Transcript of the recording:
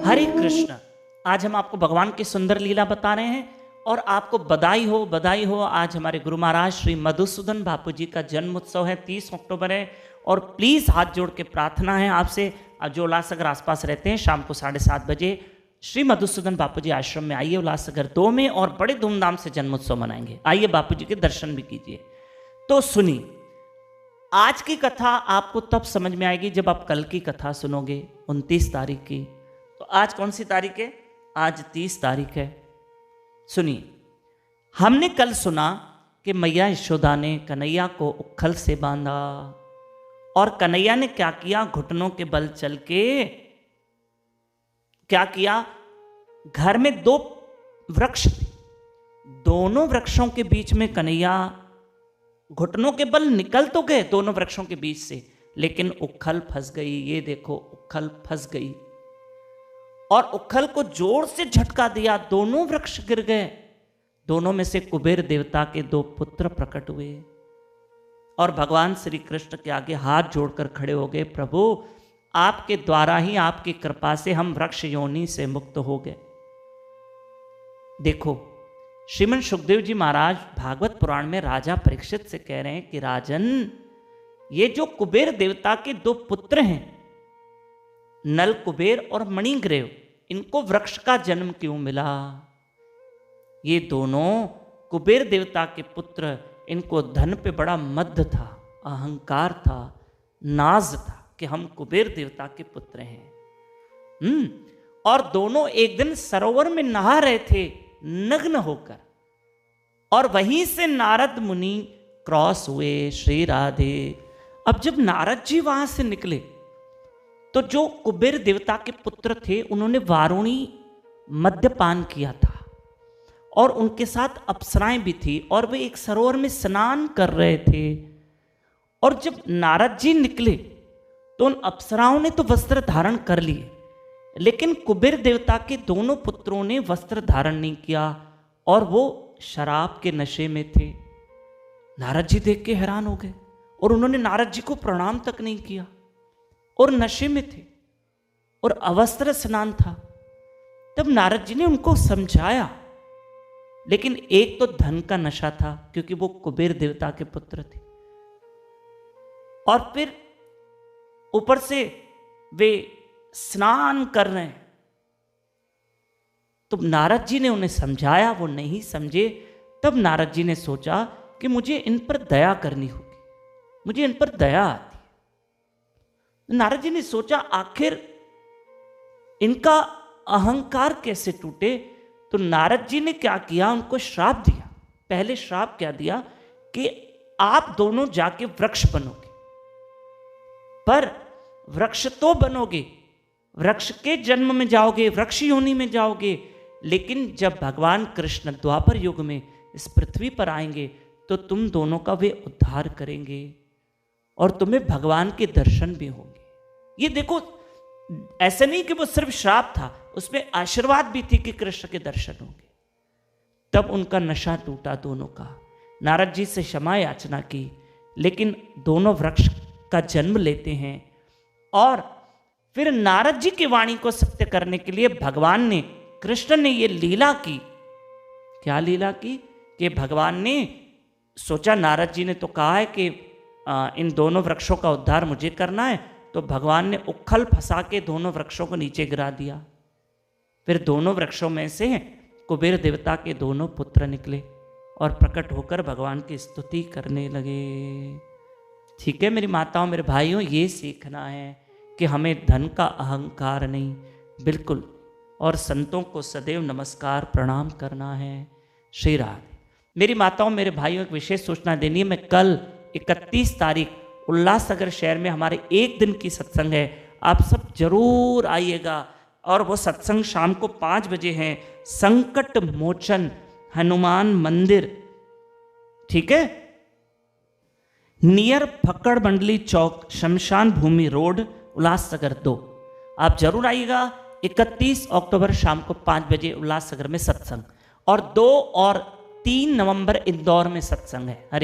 हरे कृष्ण। आज हम आपको भगवान की सुंदर लीला बता रहे हैं और आपको बधाई हो। आज हमारे गुरु महाराज श्री मधुसूदन बापू जी का जन्म उत्सव है, 30 अक्टूबर है। और प्लीज हाथ जोड़ के प्रार्थना है आपसे, जो उल्लासनगर आसपास रहते हैं, शाम को 7:30 बजे श्री मधुसूदन बापू जी आश्रम में आइए उल्लासनगर 2 में, और बड़े धूमधाम से जन्म उत्सव मनाएंगे। आइए बापू जी के दर्शन भी कीजिए। तो सुनिए, आज की कथा आपको तब समझ में आएगी जब आप कल की कथा सुनोगे, 29 तारीख की। तो आज कौन सी तारीख है? आज 30 तारीख है। सुनिए, हमने कल सुना कि मैया यशोदा ने कन्हैया को उखल से बांधा, और कन्हैया ने क्या किया? घुटनों के बल चल के क्या किया? घर में 2 वृक्ष थे, दोनों वृक्षों के बीच में कन्हैया घुटनों के बल निकल तो गए दोनों वृक्षों के बीच से, लेकिन उखल फंस गई। ये देखो, उखल फंस गई और उखल को जोर से झटका दिया, दोनों वृक्ष गिर गए। दोनों में से कुबेर देवता के 2 पुत्र प्रकट हुए और भगवान श्री कृष्ण के आगे हाथ जोड़कर खड़े हो गए, प्रभु आपके द्वारा ही, आपकी कृपा से हम वृक्ष योनि से मुक्त हो गए। देखो, श्रीमन सुखदेव जी महाराज भागवत पुराण में राजा परीक्षित से कह रहे हैं कि राजन, ये जो कुबेर देवता के 2 पुत्र हैं, नल कुबेर और मणिग्रीव, इनको वृक्ष का जन्म क्यों मिला? ये दोनों कुबेर देवता के पुत्र, इनको धन पे बड़ा मद था, अहंकार था, नाज था कि हम कुबेर देवता के पुत्र हैं। और दोनों एक दिन सरोवर में नहा रहे थे नग्न होकर, और वहीं से नारद मुनि क्रॉस हुए। श्री राधे। अब जब नारद जी वहां से निकले तो जो कुबेर देवता के पुत्र थे, उन्होंने वारुणी मद्यपान किया था और उनके साथ अप्सराएं भी थी, और वे एक सरोवर में स्नान कर रहे थे। और जब नारद जी निकले तो उन अप्सराओं ने तो वस्त्र धारण कर लिए, लेकिन कुबेर देवता के दोनों पुत्रों ने वस्त्र धारण नहीं किया और वो शराब के नशे में थे। नारद जी देख के हैरान हो गए और उन्होंने नारद जी को प्रणाम तक नहीं किया, और नशे में थे और अवस्त्र स्नान था। तब नारद जी ने उनको समझाया, लेकिन एक तो धन का नशा था क्योंकि वो कुबेर देवता के पुत्र थे, और फिर ऊपर से वे स्नान कर रहे हैं। तो नारद जी ने उन्हें समझाया, वो नहीं समझे। तब नारद जी ने सोचा कि मुझे इन पर दया करनी होगी, मुझे इन पर दया आती है। नारद जी ने सोचा आखिर इनका अहंकार कैसे टूटे। तो नारद जी ने क्या किया? उनको श्राप दिया। पहले श्राप क्या दिया कि आप दोनों जाके वृक्ष बनोगे, पर वृक्ष तो बनोगे, वृक्ष के जन्म में जाओगे, वृक्ष योनि में जाओगे, लेकिन जब भगवान कृष्ण द्वापर युग में इस पृथ्वी पर आएंगे तो तुम दोनों का वे उद्धार करेंगे और तुम्हें भगवान के दर्शन भी होंगे। ये देखो, ऐसा नहीं कि वो सिर्फ श्राप था, उसमें आशीर्वाद भी थी कि कृष्ण के दर्शन होंगे। तब उनका नशा टूटा दोनों का। नारद जी से क्षमा याचना की, लेकिन दोनों वृक्ष का जन्म लेते हैं। और फिर नारद जी की वाणी को सत्य करने के लिए भगवान ने, कृष्ण ने ये लीला की। क्या लीला की? कि भगवान ने सोचा, नारद जी ने तो कहा है कि इन दोनों वृक्षों का उद्धार मुझे करना है, तो भगवान ने उखल फंसा के दोनों वृक्षों को नीचे गिरा दिया। फिर दोनों वृक्षों में से कुबेर देवता के दोनों पुत्र निकले और प्रकट होकर भगवान की स्तुति करने लगे। ठीक है मेरी माताओं, मेरे भाइयों, ये सीखना है कि हमें धन का अहंकार नहीं, बिल्कुल, और संतों को सदैव नमस्कार प्रणाम करना है। श्री राधे। मेरी माताओं, मेरे भाइयों, एक विशेष सूचना देनी है। मैं कल 31 तारीख उल्लासनगर शहर में हमारे 1 दिन की सत्संग है, आप सब जरूर आइएगा। और वो सत्संग शाम को 5 बजे है, संकट मोचन हनुमान मंदिर, ठीक है, नियर फक्कड़ मंडली चौक, शमशान भूमि रोड, उल्लासनगर 2। आप जरूर आइएगा। 31 अक्टूबर शाम को 5 बजे उल्लासनगर में सत्संग, और 2 और 3 नवंबर इंदौर में सत्संग है। हरे